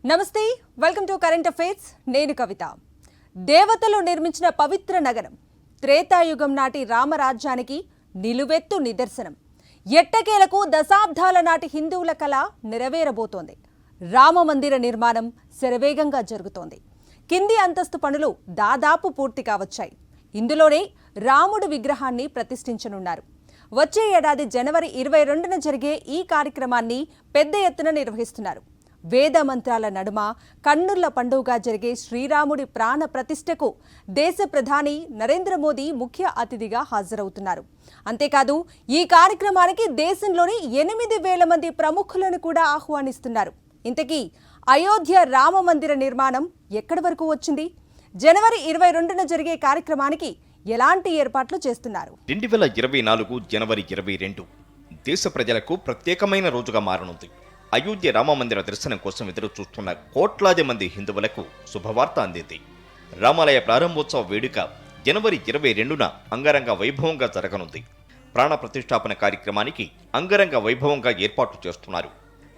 నమస్తే, welcome to current affairs. నేను కవిత. దేవతలు నిర్మించిన పవిత్ర నగరం త్రేతాయుగం నాటి రామరాజ్యానికి నిలువెత్తు నిదర్శనం. ఎట్టకేలకు దశాబ్దాల నాటి హిందువుల కళ నెరవేరబోతోంది. రామమందిర నిర్మాణం శరవేగంగా జరుగుతోంది. కింది అంతస్తు పనులు దాదాపు పూర్తి కావచ్చాయి. ఇందులోనే రాముడి విగ్రహాన్ని ప్రతిష్ఠించనున్నారు. వచ్చే ఏడాది జనవరి 22న జరిగే ఈ కార్యక్రమాన్ని పెద్ద ఎత్తున నిర్వహిస్తున్నారు. వేద మంత్రాల నడుమ కన్నుల పండుగగా జరిగే శ్రీరాముడి ప్రాణ ప్రతిష్టకు దేశ ప్రధాని నరేంద్ర మోదీ ముఖ్య అతిథిగా హాజరవుతున్నారు. అంతేకాదు ఈ కార్యక్రమానికి దేశంలోని 8,000 మంది ప్రముఖులను కూడా ఆహ్వానిస్తున్నారు. ఇంతకీ అయోధ్య రామ మందిర నిర్మాణం ఎక్కడి వరకు వచ్చింది? జనవరి 22న జరిగే కార్యక్రమానికి ఎలాంటి ఏర్పాట్లు చేస్తున్నారు? 2024 జనవరి 22 దేశ ప్రజలకు ప్రత్యేకమైన రోజుగా మారనుంది. అయోధ్య రామమందిర దర్శనం కోసం ఎదురు చూస్తున్న కోట్లాది మంది హిందువులకు శుభవార్త అందింది. రామాలయ ప్రారంభోత్సవ వేడుక జనవరి 22న అంగరంగ వైభవంగా జరగనుంది. ప్రాణ ప్రతిష్టాపన కార్యక్రమానికి అంగరంగ వైభవంగా ఏర్పాట్లు చేస్తున్నారు.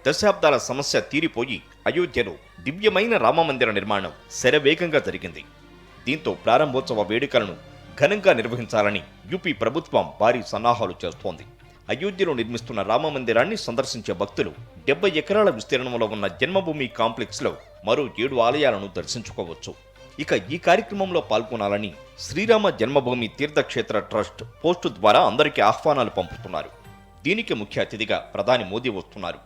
దశాబ్దాల సమస్య తీరిపోయి అయోధ్యలో దివ్యమైన రామమందిర నిర్మాణం శరవేగంగా జరిగింది. దీంతో ప్రారంభోత్సవ వేడుకలను ఘనంగా నిర్వహించాలని యూపీ ప్రభుత్వం భారీ సన్నాహాలు చేస్తోంది. అయోధ్యలో నిర్మిస్తున్న రామమందిరాన్ని సందర్శించే భక్తులు 70 ఎకరాల విస్తీర్ణంలో ఉన్న జన్మభూమి కాంప్లెక్స్లో మరో 7 ఆలయాలను దర్శించుకోవచ్చు. ఇక ఈ కార్యక్రమంలో పాల్గొనాలని శ్రీరామ జన్మభూమి తీర్థక్షేత్ర ట్రస్ట్ పోస్టు ద్వారా అందరికీ ఆహ్వానాలు పంపుతున్నారు. దీనికి ముఖ్య అతిథిగా ప్రధాని మోదీ వస్తున్నారు.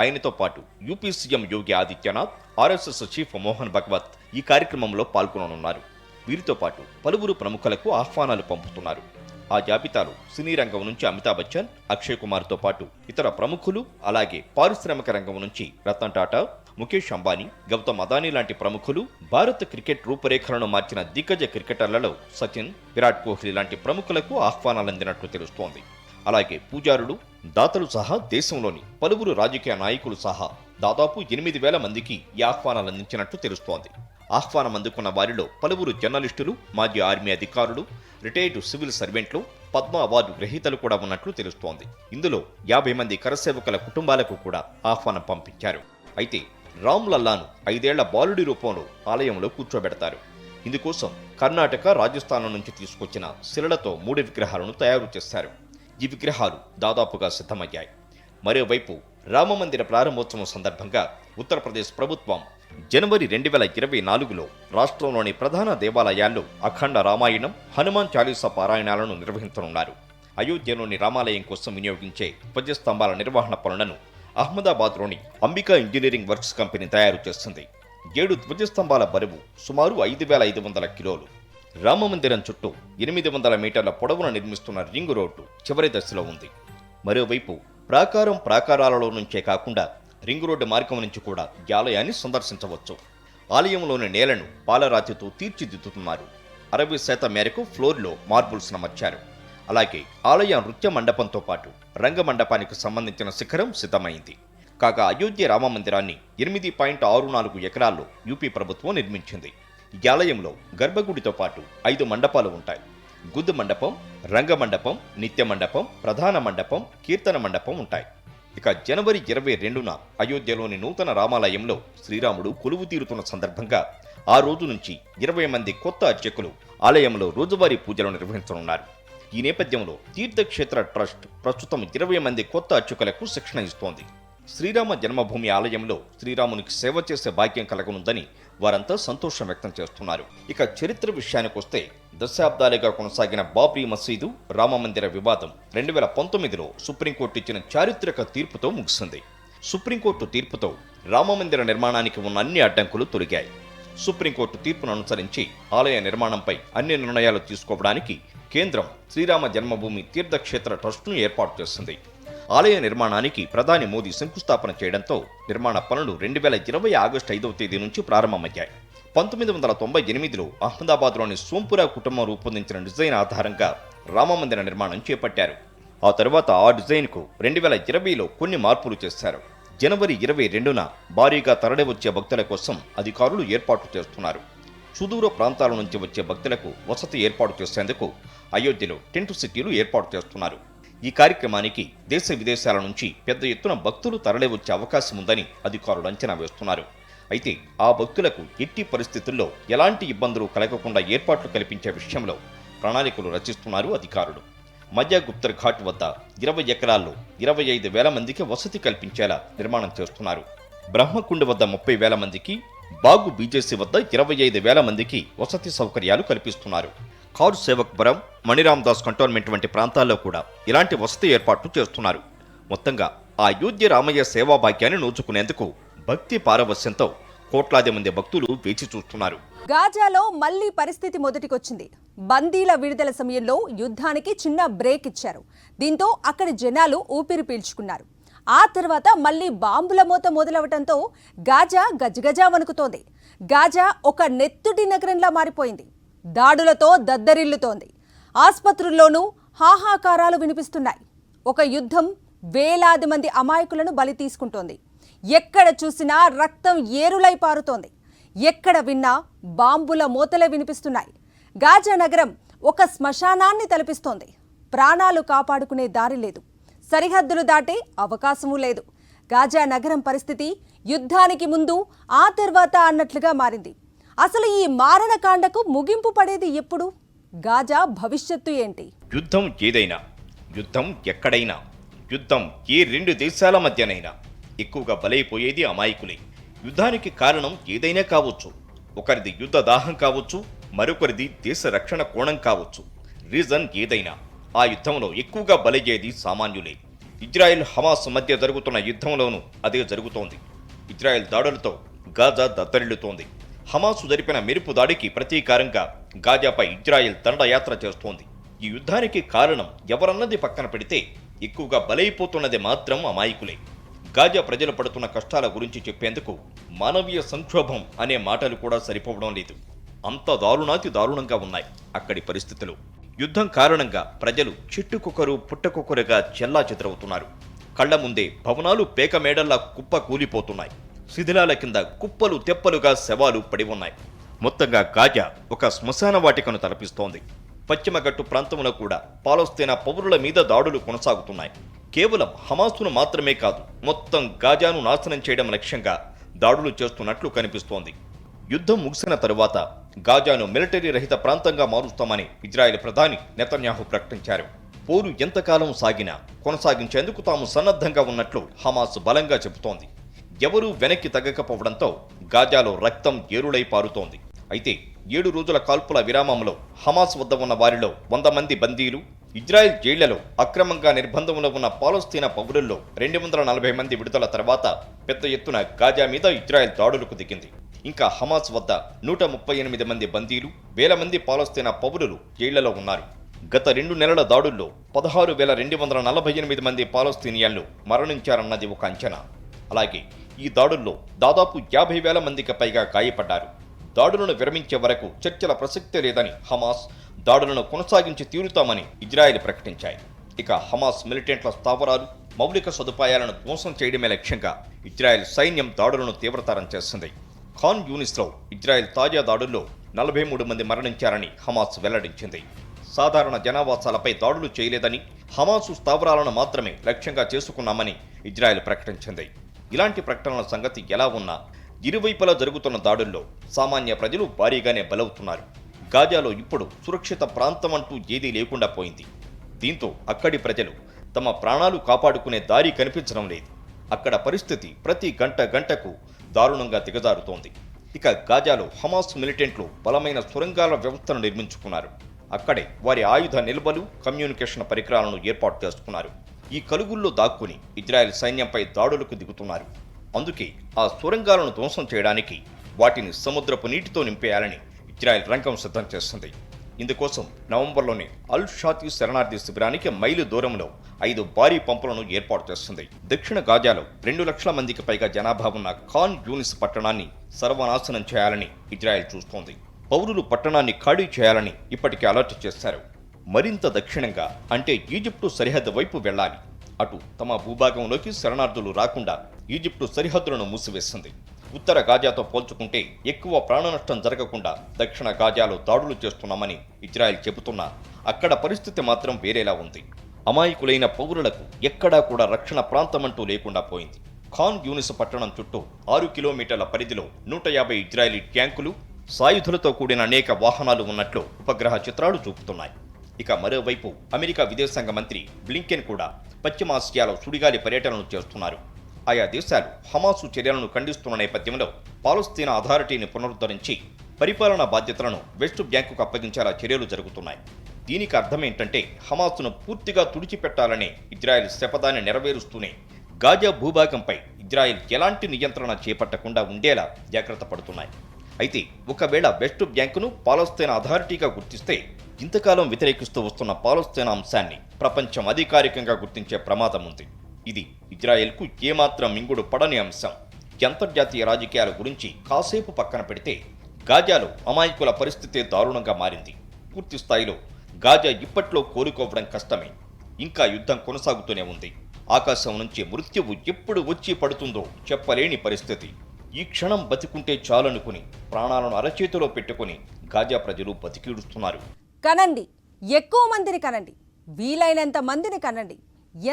ఆయనతో పాటు UP CM Yogi Adityanath, RSS chief Mohan Bhagwat ఈ కార్యక్రమంలో పాల్గొననున్నారు. వీరితో పాటు పలువురు ప్రముఖులకు ఆహ్వానాలు పంపుతున్నారు. ఆ జాబితాలో సినీ రంగం నుంచి అమితాబ్ బచ్చన్, అక్షయ్ కుమార్తో పాటు ఇతర ప్రముఖులు, అలాగే పారిశ్రామిక రంగం నుంచి రతన్ టాటా, ముఖేష్ అంబానీ, గౌతమ్ అదానీ లాంటి ప్రముఖులు, భారత్ క్రికెట్ రూపురేఖలను మార్చిన దిగ్గజ క్రికెటర్లలో సచిన్, విరాట్ కోహ్లీ లాంటి ప్రముఖులకు ఆహ్వానాలందినట్లు తెలుస్తోంది. అలాగే పూజారులు, దాతలు సహా దేశంలోని పలువురు రాజకీయ నాయకులు సహా దాదాపు 8,000 మందికి ఈ ఆహ్వానాలందించినట్లు తెలుస్తోంది. ఆహ్వానం అందుకున్న వారిలో పలువురు జర్నలిస్టులు, మాజీ ఆర్మీ అధికారులు, రిటైర్డ్ సివిల్ సర్వెంట్లు, పద్మ అవార్డు గ్రహీతలు కూడా ఉన్నట్లు తెలుస్తోంది. ఇందులో 50 మంది కరసేవకుల కుటుంబాలకు కూడా ఆహ్వానం పంపించారు. అయితే రామ్ లల్లాను 5 ఏళ్ల బాలుడి రూపంలో ఆలయంలో కూర్చోబెడతారు. ఇందుకోసం కర్ణాటక, రాజస్థాన్ నుంచి తీసుకొచ్చిన శిలలతో 3 విగ్రహాలను తయారు చేశారు. ఈ విగ్రహాలు దాదాపుగా సిద్ధమయ్యాయి. మరోవైపు రామమందిర ప్రారంభోత్సవం సందర్భంగా ఉత్తరప్రదేశ్ ప్రభుత్వం జనవరి 2024లో రాష్ట్రంలోని ప్రధాన దేవాలయాల్లో అఖండ రామాయణం, హనుమాన్ చాలీసా పారాయణాలను నిర్వహించనున్నారు. అయోధ్యలోని రామాలయం కోసం వినియోగించే ధ్వజస్తంభాల నిర్వహణ పనులను అహ్మదాబాద్లోని అంబికా ఇంజనీరింగ్ వర్క్స్ కంపెనీ తయారు చేస్తుంది. 7 ధ్వజస్తంభాల బరువు సుమారు 5,500 కిలోలు. రామమందిరం చుట్టూ 800 మీటర్ల పొడవున నిర్మిస్తున్న రింగ్ రోడ్డు చివరి దశలో ఉంది. మరోవైపు ప్రాకారాలలో నుంచే కాకుండా రింగ్ రోడ్డు మార్గం నుంచి కూడా ఈ ఆలయాన్ని సందర్శించవచ్చు. ఆలయంలోని నేలను పాలరాతితో తీర్చిదిద్దుతున్నారు. 60% మేరకు ఫ్లోర్లో మార్బుల్స్ అమర్చారు. అలాగే ఆలయ నృత్య మండపంతో పాటు రంగమండపానికి సంబంధించిన శిఖరం సిద్ధమైంది. కాగా అయోధ్య రామమందిరాన్ని 8.64 ఎకరాల్లో యూపీ ప్రభుత్వం నిర్మించింది. ఈ ఆలయంలో గర్భగుడితో పాటు 5 మండపాలు ఉంటాయి. గుద్దు మండపం, రంగమండపం, నిత్య మండపం, ప్రధాన మండపం, కీర్తన మండపం ఉంటాయి. ఇక జనవరి 22న అయోధ్యలోని నూతన రామాలయంలో శ్రీరాముడు కొలువు తీరుతున్న సందర్భంగా ఆ రోజు నుంచి 20 మంది కొత్త అర్చకులు ఆలయంలో రోజువారీ పూజలు నిర్వహించనున్నారు. ఈ నేపథ్యంలో తీర్థక్షేత్ర ట్రస్ట్ ప్రస్తుతం 20 మంది కొత్త అర్చకులకు శిక్షణ ఇస్తోంది. శ్రీరామ జన్మభూమి ఆలయంలో శ్రీరామునికి సేవ చేసే భాగ్యం కలగనుందని వారంతా సంతోషం వ్యక్తం చేస్తున్నారు. ఇక చరిత్ర విషయానికొస్తే దశాబ్దాలుగా కొనసాగిన బాబ్రీ మసీదు రామమందిర వివాదం 2019లో సుప్రీంకోర్టు ఇచ్చిన చారిత్రక తీర్పుతో ముగిసింది. సుప్రీంకోర్టు తీర్పుతో రామమందిర నిర్మాణానికి ఉన్న అన్ని అడ్డంకులు తొలగాయి. సుప్రీంకోర్టు తీర్పును అనుసరించి ఆలయ నిర్మాణంపై అన్ని నిర్ణయాలు తీసుకోవడానికి కేంద్రం శ్రీరామ జన్మభూమి తీర్థక్షేత్ర ట్రస్టును ఏర్పాటు చేసింది. ఆలయ నిర్మాణానికి ప్రధాని మోదీ శంకుస్థాపన చేయడంతో నిర్మాణ పనులు 2020 ఆగస్టు 5వ తేదీ నుంచి ప్రారంభమయ్యాయి. 1998లో అహ్మదాబాద్లోని సోంపురా కుటుంబం రూపొందించిన డిజైన్ ఆధారంగా రామమందిర నిర్మాణం చేపట్టారు. ఆ తర్వాత ఆ డిజైన్కు 2020లో కొన్ని మార్పులు చేశారు. జనవరి 22న భారీగా తరలివచ్చే భక్తుల కోసం అధికారులు ఏర్పాట్లు చేస్తున్నారు. సుదూర ప్రాంతాల నుంచి వచ్చే భక్తులకు వసతి ఏర్పాటు చేసేందుకు అయోధ్యలో టెంట్ సిటీలు ఏర్పాటు చేస్తున్నారు. ఈ కార్యక్రమానికి దేశ విదేశాల నుంచి పెద్ద ఎత్తున భక్తులు తరలివచ్చే అవకాశం ఉందని అధికారులు అంచనా వేస్తున్నారు. అయితే ఆ భక్తులకు ఎట్టి పరిస్థితుల్లో ఎలాంటి ఇబ్బందులు కలగకుండా ఏర్పాట్లు కల్పించే విషయంలో ప్రణాళికలు రచిస్తున్నారు అధికారులు. మధ్య గుప్తర్ ఘాట్ వద్ద 20 ఎకరాల్లో 25,000 మందికి వసతి కల్పించేలా నిర్మాణం చేస్తున్నారు. బ్రహ్మకుండ వద్ద 30,000 మందికి, బాగు బీజేసీ వద్ద 25,000 మందికి వసతి సౌకర్యాలు కల్పిస్తున్నారు. కారు సేవక్పురం, మణిరామ్ దాస్ కంటోన్మెంట్ వంటి ప్రాంతాల్లో కూడా ఇలాంటి వసతి ఏర్పాట్లు చేస్తున్నారు. మొత్తంగా ఆ అయోధ్య రామయ్య సేవా భాగ్యాన్ని నోచుకునేందుకు భక్తి పారవస్యంతో కోట్లాది మంది భక్తులు వేచి చూస్తున్నారు. గాజాలో మళ్లీ పరిస్థితి మొదటికొచ్చింది. బందీల విడుదల సమయంలో యుద్ధానికి చిన్న బ్రేక్ ఇచ్చారు. దీంతో అక్కడి జనాలు ఊపిరి పీల్చుకున్నారు. ఆ తర్వాత మళ్లీ బాంబుల మోత మొదలవటంతో గాజా గజగజా వణుకుతోంది. గాజా ఒక నెత్తుటి నగరంలా మారిపోయింది. దాడులతో దద్దరిల్లుతోంది. ఆస్పత్రుల్లోనూ హాహాకారాలు వినిపిస్తున్నాయి. ఒక యుద్ధం వేలాది మంది అమాయకులను బలి తీసుకుంటోంది. ఎక్కడ చూసినా రక్తం ఏరులై పారుతోంది. ఎక్కడ విన్నా బాంబుల మోతలే వినిపిస్తున్నాయి. గాజా నగరం ఒక శ్మశానాన్ని తలపిస్తోంది. ప్రాణాలు కాపాడుకునే దారి లేదు. సరిహద్దులు దాటే అవకాశమూ లేదు. గాజా నగరం పరిస్థితి యుద్ధానికి ముందు, ఆ తర్వాత అన్నట్లుగా మారింది. అసలు ఈ మారణకాండకు ముగింపు పడేది ఎప్పుడు? గాజా భవిష్యత్తు ఏంటి? యుద్ధం ఏదైనా, యుద్ధం ఎక్కడైనా, యుద్ధం ఏ 2 దేశాల మధ్యనైనా ఎక్కువగా బలైపోయేది అమాయకులే. యుద్ధానికి కారణం ఏదైనా కావచ్చు. ఒకరిది యుద్ధ దాహం కావచ్చు, మరొకరిది దేశ రక్షణ కోణం కావచ్చు. రీజన్ ఏదైనా ఆ యుద్ధంలో ఎక్కువగా బలయ్యేది సామాన్యులే. ఇజ్రాయెల్ హమాస్ మధ్య జరుగుతున్న యుద్ధంలోనూ అదే జరుగుతోంది. ఇజ్రాయెల్ దాడులతో గాజా దత్తరిల్లుతోంది. హమాసు జరిపిన మెరుపు దాడికి ప్రతీకారంగా గాజాపై ఇజ్రాయెల్ దండయాత్ర చేస్తోంది. ఈ యుద్ధానికి కారణం ఎవరన్నది పక్కన పెడితే ఎక్కువగా బలైపోతున్నది మాత్రం అమాయకులే. గాజా ప్రజలు పడుతున్న కష్టాల గురించి చెప్పేందుకు మానవీయ సంక్షోభం అనే మాటలు కూడా సరిపోవడం లేదు. అంత దారుణాతి దారుణంగా ఉన్నాయి అక్కడి పరిస్థితులు. యుద్ధం కారణంగా ప్రజలు చెట్టుకొకరు పుట్టకొకరుగా చెల్లా చెదరవుతున్నారు. కళ్ల ముందే భవనాలు పేక మేడల్లా కుప్ప కూలిపోతున్నాయి. శిథిలాల కింద కుప్పలు తెప్పలుగా శవాలు పడి ఉన్నాయి. మొత్తంగా గాజా ఒక శ్మశాన వాటికను తలపిస్తోంది. పశ్చిమ గట్టు ప్రాంతంలో కూడా పాలస్తీనా పౌరుల మీద దాడులు కొనసాగుతున్నాయి. కేవలం హమాసును మాత్రమే కాదు, మొత్తం గాజాను నాశనం చేయడం లక్ష్యంగా దాడులు చేస్తున్నట్లు కనిపిస్తోంది. యుద్ధం ముగిసిన తరువాత గాజాను మిలిటరీ రహిత ప్రాంతంగా మారుస్తామని ఇజ్రాయెల్ ప్రధాని నెతన్యాహు ప్రకటించారు. పోరు ఎంతకాలం సాగినా కొనసాగించేందుకు తాము సన్నద్ధంగా ఉన్నట్లు హమాస్ బలంగా చెబుతోంది. ఎవరూ వెనక్కి తగ్గకపోవడంతో గాజాలో రక్తం ఏరులై పారుతోంది. అయితే 7 రోజుల కాల్పుల విరామంలో హమాస్ వద్ద ఉన్న వారిలో 100 మంది బందీలు, ఇజ్రాయెల్ జైళ్లలో అక్రమంగా నిర్బంధంలో ఉన్న పాలస్తీనా పౌరుల్లో 240 మంది విడుదల తర్వాత పెద్ద ఎత్తున గాజా మీద ఇజ్రాయెల్ దాడులకు దిగింది. ఇంకా హమాస్ వద్ద 138 మంది బందీలు, 1000 మంది పాలస్తీనా పౌరులు జైళ్లలో ఉన్నారు. గత 2 నెలల దాడుల్లో 16,248 మంది పాలస్తీనియన్లు మరణించారన్నది ఒక అంచనా. అలాగే ఈ దాడుల్లో దాదాపు 50,000 మందికి పైగా గాయపడ్డారు. దాడులను విరమించే వరకు చర్చల ప్రసక్తే లేదని హమాస్, దాడులను కొనసాగించి తీరుతామని ఇజ్రాయెల్ ప్రకటించాయి. ఇక హమాస్ మిలిటెంట్ల స్థావరాలు, మౌలిక సదుపాయాలను ధ్వంసం చేయడమే లక్ష్యంగా ఇజ్రాయెల్ సైన్యం దాడులను తీవ్రతరం చేసింది. ఖాన్ యూనిస్లో ఇజ్రాయెల్ తాజా దాడుల్లో 43 మంది మరణించారని హమాస్ వెల్లడించింది. సాధారణ జనావాసాలపై దాడులు చేయలేదని, హమాసు స్థావరాలను మాత్రమే లక్ష్యంగా చేసుకున్నామని ఇజ్రాయెల్ ప్రకటించింది. ఇలాంటి ప్రకటనల సంగతి ఎలా ఉన్నా ఇరువైపులా జరుగుతున్న దాడుల్లో సామాన్య ప్రజలు భారీగానే బలవుతున్నారు. గాజాలో ఇప్పుడు సురక్షిత ప్రాంతం అంటూ ఏదీ లేకుండా పోయింది. దీంతో అక్కడి ప్రజలు తమ ప్రాణాలు కాపాడుకునే దారి కనిపించడం లేదు. అక్కడ పరిస్థితి ప్రతి గంటకు దారుణంగా దిగజారుతోంది. ఇక గాజాలో హమాస్ మిలిటెంట్లు బలమైన సొరంగాల వ్యవస్థను నిర్మించుకున్నారు. అక్కడే వారి ఆయుధ నిల్వలు, కమ్యూనికేషన్ పరికరాలను ఏర్పాటు చేసుకున్నారు. ఈ కలుగుల్లో దాక్కుని ఇజ్రాయెల్ సైన్యంపై దాడులకు దిగుతున్నారు. అందుకే ఆ సొరంగాలను ధ్వంసం చేయడానికి వాటిని సముద్రపు నీటితో నింపేయాలని ఇజ్రాయెల్ రంగం సిద్ధం చేస్తుంది. ఇందుకోసం నవంబర్లోనే అల్ షాతి శరణార్థి శిబిరానికి మైలు దూరంలో 5 భారీ పంపులను ఏర్పాటు చేస్తుంది. దక్షిణ గాజాలో 2 లక్షల మందికి పైగా జనాభా ఉన్న ఖాన్ యూనిస్ పట్టణాన్ని సర్వనాశనం చేయాలని ఇజ్రాయెల్ చూస్తోంది. పౌరులు పట్టణాన్ని ఖాళీ చేయాలని ఇప్పటికే అలర్ట్ చేశారు. మరింత దక్షిణంగా అంటే ఈజిప్టు సరిహద్దు వైపు వెళ్లాలి. అటు తమ భూభాగంలోకి శరణార్థులు రాకుండా ఈజిప్టు సరిహద్దులను మూసివేస్తుంది. ఉత్తర గాజాతో పోల్చుకుంటే ఎక్కువ ప్రాణనష్టం జరగకుండా దక్షిణ గాజాలో దాడులు చేస్తున్నామని ఇజ్రాయెల్ చెబుతున్నా అక్కడ పరిస్థితి మాత్రం వేరేలా ఉంది. అమాయకులైన పౌరులకు ఎక్కడా కూడా రక్షణ ప్రాంతమంటూ లేకుండా పోయింది. ఖాన్ యూనిస్ పట్టణం చుట్టూ 6 కిలోమీటర్ల పరిధిలో 150 ఇజ్రాయెలీ ట్యాంకులు, సాయుధులతో కూడిన అనేక వాహనాలు ఉన్నట్లు ఉపగ్రహ చిత్రాలు చూపుతున్నాయి. ఇక మరోవైపు అమెరికా విదేశాంగ మంత్రి బ్లింకెన్ కూడా పశ్చిమాసియాలో సుడిగాలి పర్యటనలు చేస్తున్నారు. ఆయా దేశాలు హమాసు చర్యలను ఖండిస్తున్న నేపథ్యంలో పాలస్తీనా అథారిటీని పునరుద్ధరించి పరిపాలనా బాధ్యతలను వెస్ట్ బ్యాంకుకు అప్పగించేలా చర్యలు జరుగుతున్నాయి. దీనికి అర్థమేంటంటే హమాసును పూర్తిగా తుడిచిపెట్టాలనే ఇజ్రాయెల్ శపథాన్ని నెరవేరుస్తూనే గాజా భూభాగంపై ఇజ్రాయెల్ ఎలాంటి నియంత్రణ చేపట్టకుండా ఉండేలా జాగ్రత్త పడుతున్నాయి. అయితే ఒకవేళ వెస్ట్ బ్యాంకును పాలస్తీనా అథారిటీగా గుర్తిస్తే ఇంతకాలం వ్యతిరేకిస్తూ వస్తున్న పాలస్తీనా అంశాన్ని ప్రపంచం అధికారికంగా గుర్తించే ప్రమాదం ఉంది. ఇది ఇజ్రాయెల్కు ఏమాత్రం మింగుడు పడని అంశం. అంతర్జాతీయ రాజకీయాల గురించి కాసేపు పక్కన పెడితే గాజాలో అమాయకుల పరిస్థితి దారుణంగా మారింది. పూర్తి స్థాయిలో గాజా ఇప్పట్లో కోలుకోవడం కష్టమే. ఇంకా యుద్ధం కొనసాగుతూనే ఉంది. ఆకాశం నుంచి మృత్యువు ఎప్పుడు వచ్చి పడుతుందో చెప్పలేని పరిస్థితి. ఈ క్షణం బతికుంటే చాలనుకుని ప్రాణాలను అరచేతిలో పెట్టుకుని గాజా ప్రజలు బతికిడుస్తున్నారు. కనండి, ఎక్కువ మందిని కనండి, వీలైనంత మందిని కనండి,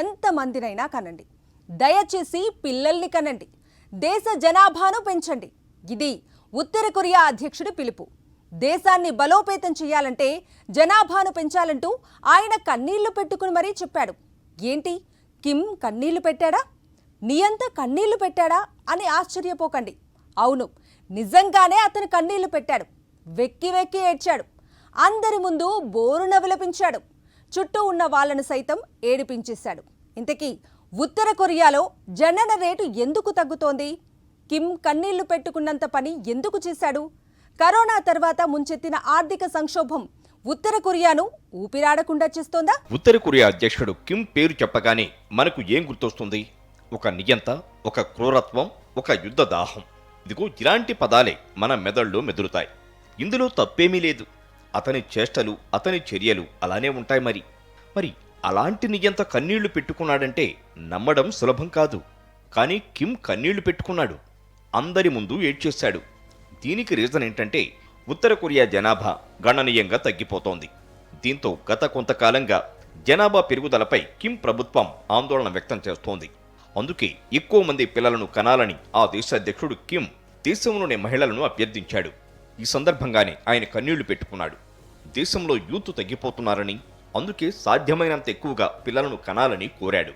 ఎంత మందినైనా కనండి. దయచేసి పిల్లల్ని కనండి, దేశ జనాభాను పెంచండి. ఇది ఉత్తర కొరియా అధ్యక్షుడి పిలుపు. దేశాన్ని బలోపేతం చేయాలంటే జనాభాను పెంచాలంటూ ఆయన కన్నీళ్లు పెట్టుకుని మరీ చెప్పాడు. ఏంటి, కిమ్ కన్నీళ్లు పెట్టాడా? నియంత కన్నీళ్లు పెట్టాడా అని ఆశ్చర్యపోకండి. అవును, నిజంగానే అతను కన్నీళ్లు పెట్టాడు. వెక్కి వెక్కి ఏడ్చాడు. అందరి ముందు బోరున విలపించాడు. చుట్టూ ఉన్న వాళ్లను సైతం ఏడిపించేశాడు. ఇంతకీ ఉత్తర కొరియాలో జనన రేటు ఎందుకు తగ్గుతోంది? కిమ్ కన్నీళ్లు పెట్టుకున్నంత పని ఎందుకు చేశాడు? కరోనా తర్వాత ముంచెత్తిన ఆర్థిక సంక్షోభం ఉత్తర కొరియాను ఊపిరాడకుండా చేస్తోందా? ఉత్తర కొరియా అధ్యక్షుడు కిమ్ పేరు చెప్పగానే మనకు ఏం గుర్తొస్తుంది? ఒక నియంత, ఒక క్రూరత్వం, ఒక యుద్ధ దాహం. ఇదిగో ఇలాంటి పదాలే మన మెదళ్ళు మెదులుతాయి. ఇందులో తప్పేమీ లేదు. అతని చేష్టలు, అతని చర్యలు అలానే ఉంటాయి. మరి అలాంటి నియంత కన్నీళ్లు పెట్టుకున్నాడంటే నమ్మడం సులభం కాదు. కానీ కిమ్ కన్నీళ్లు పెట్టుకున్నాడు. అందరి ముందు ఏడ్చేశాడు. దీనికి రీజన్ ఏంటంటే ఉత్తర కొరియా జనాభా గణనీయంగా తగ్గిపోతోంది. దీంతో గత కొంతకాలంగా జనాభా పెరుగుదలపై కిమ్ ప్రభుత్వం ఆందోళన వ్యక్తం చేస్తోంది. అందుకే ఎక్కువ మంది పిల్లలను కనాలని ఆ దేశ అధ్యక్షుడు కిమ్ దేశంలోని మహిళలను అభ్యర్థించాడు. ఈ సందర్భంగానే ఆయన కన్నీళ్లు పెట్టుకున్నాడు. దేశంలో యూత్ తగ్గిపోతున్నారని, అందుకే సాధ్యమైనంత ఎక్కువగా పిల్లలను కనాలని కోరాడు.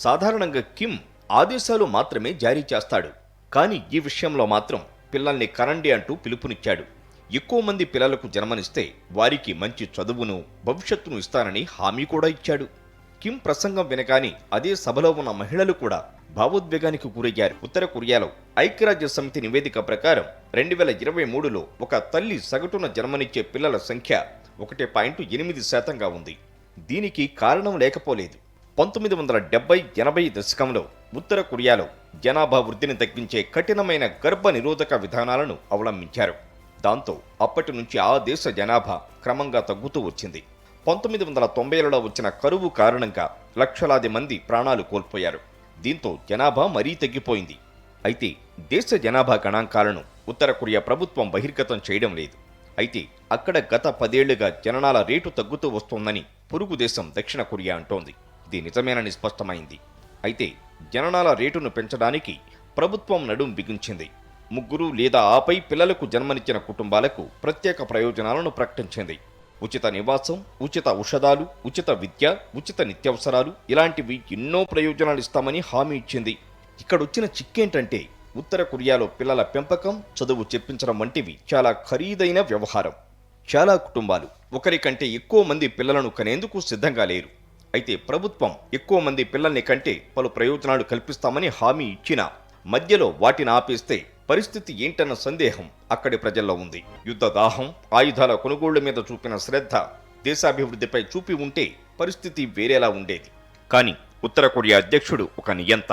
సాధారణంగా కిమ్ ఆదేశాలు మాత్రమే జారీ చేస్తాడు. కానీ ఈ విషయంలో మాత్రం పిల్లల్ని కనండి అంటూ పిలుపునిచ్చాడు. ఎక్కువ మంది పిల్లలకు జన్మనిస్తే వారికి మంచి చదువును, భవిష్యత్తును ఇస్తానని హామీ కూడా ఇచ్చాడు. కిమ్ ప్రసంగం వినగానే అదే సభలో ఉన్న మహిళలు కూడా భావోద్వేగానికి గురయ్యారు. ఉత్తర కొరియాలో ఐక్యరాజ్య సమితి నివేదిక ప్రకారం 2023లో ఒక తల్లి సగటున జన్మనిచ్చే పిల్లల సంఖ్య 1.8% ఉంది. దీనికి కారణం లేకపోలేదు. 1970-80 దశకంలో ఉత్తర కొరియాలో జనాభా వృద్ధిని తగ్గించే కఠినమైన గర్భ నిరోధక విధానాలను అవలంబించారు. దాంతో అప్పటి నుంచి ఆ దేశ జనాభా క్రమంగా తగ్గుతూ వచ్చింది. 1990లలో వచ్చిన కరువు కారణంగా లక్షలాది మంది ప్రాణాలు కోల్పోయారు. దీంతో జనాభా మరీ తగ్గిపోయింది. అయితే దేశ జనాభా గణాంకాలను ఉత్తర కొరియా ప్రభుత్వం బహిర్గతం చేయడం లేదు. అయితే అక్కడ గత 10 ఏళ్లుగా జననాల రేటు తగ్గుతూ వస్తోందని పొరుగు దేశం దక్షిణ కొరియా అంటోంది. ఇది నిజమేనని స్పష్టమైంది. అయితే జననాల రేటును పెంచడానికి ప్రభుత్వం నడుం బిగించింది. 3 లేదా ఆపై పిల్లలకు జన్మనిచ్చిన కుటుంబాలకు ప్రత్యేక ప్రయోజనాలను ప్రకటించింది. ఉచిత నివాసం, ఉచిత ఔషధాలు, ఉచిత విద్య, ఉచిత నిత్యావసరాలు, ఇలాంటివి ఎన్నో ప్రయోజనాలు ఇస్తామని హామీ ఇచ్చింది. ఇక్కడొచ్చిన చిక్కేంటంటే ఉత్తర కొరియాలో పిల్లల పెంపకం, చదువు చెప్పించడం వంటివి చాలా ఖరీదైన వ్యవహారం. చాలా కుటుంబాలు ఒకరికంటే ఎక్కువ మంది పిల్లలను కనేందుకు సిద్ధంగా లేరు. అయితే ప్రభుత్వం ఎక్కువ మంది పిల్లల్ని కంటే పలు ప్రయోజనాలు కల్పిస్తామని హామీ ఇచ్చినా మధ్యలో వాటిని ఆపేస్తే పరిస్థితి ఏంటన్న సందేహం అక్కడి ప్రజల్లో ఉంది. యుద్ధ దాహం, ఆయుధాల కొనుగోళ్ల మీద చూపిన శ్రద్ధ దేశాభివృద్ధిపై చూపి ఉంటే పరిస్థితి వేరేలా ఉండేది. కానీ ఉత్తర కొరియా అధ్యక్షుడు ఒక నియంత.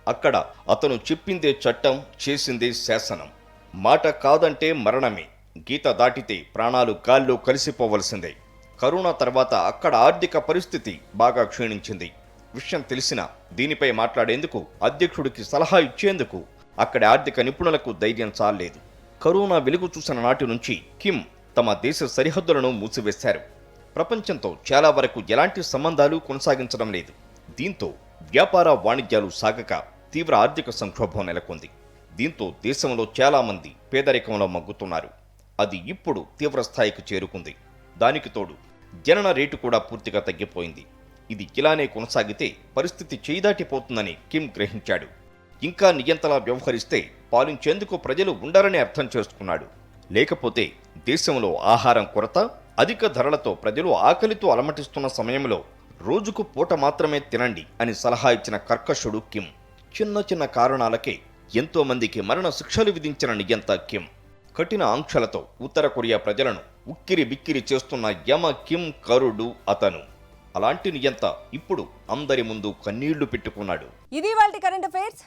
అక్కడ అతను చెప్పిందే చట్టం, చేసిందే శాసనం. మాట కాదంటే మరణమే. గీత దాటితే ప్రాణాలు గాల్లో కలిసిపోవలసిందే. కరోనా తర్వాత అక్కడ ఆర్థిక పరిస్థితి బాగా క్షీణించింది. విషయం తెలిసినా దీనిపై మాట్లాడేందుకు, అధ్యక్షుడికి సలహా ఇచ్చేందుకు అక్కడి ఆర్థిక నిపుణులకు ధైర్యం చాలలేదు. కరోనా వెలుగు చూసిన నాటి నుంచి కిమ్ తమ దేశ సరిహద్దులను మూసివేశారు. ప్రపంచంతో చాలా వరకు ఎలాంటి సంబంధాలు కొనసాగించడం లేదు. దీంతో వ్యాపార వాణిజ్యాలు సాగక తీవ్ర ఆర్థిక సంక్షోభం నెలకొంది. దీంతో దేశంలో చాలా మంది పేదరికంలో మగ్గుతున్నారు. అది ఇప్పుడు తీవ్ర స్థాయికి చేరుకుంది. దానికి తోడు జనన రేటు కూడా పూర్తిగా తగ్గిపోయింది. ఇది ఇలానే కొనసాగితే పరిస్థితి చేయిదాటిపోతుందని కిమ్ గ్రహించాడు. ఇంకా నియంతలా వ్యవహరిస్తే పాలించేందుకు ప్రజలు ఉండరని అర్థం చేసుకున్నాడు. లేకపోతే దేశంలో ఆహారం కొరత, అధిక ధరలతో ప్రజలు ఆకలితో అలమటిస్తున్న సమయంలో రోజుకు పూట మాత్రమే తినండి అని సలహా ఇచ్చిన కర్కశుడు కిమ్. చిన్న చిన్న కారణాలకే ఎంతో మందికి మరణ శిక్షలు విధించిన నియంత కిమ్. కఠిన ఆంక్షలతో ఉత్తర కొరియా ప్రజలను ఉక్కిరి బిక్కిరి చేస్తున్న యమ కిమ్ కరుడు అతను. అలాంటి నియంత ఇప్పుడు అందరి ముందు కన్నీళ్లు పెట్టుకున్నాడు. ఇది వాళ్ళ కరెంట్ అఫైర్స్.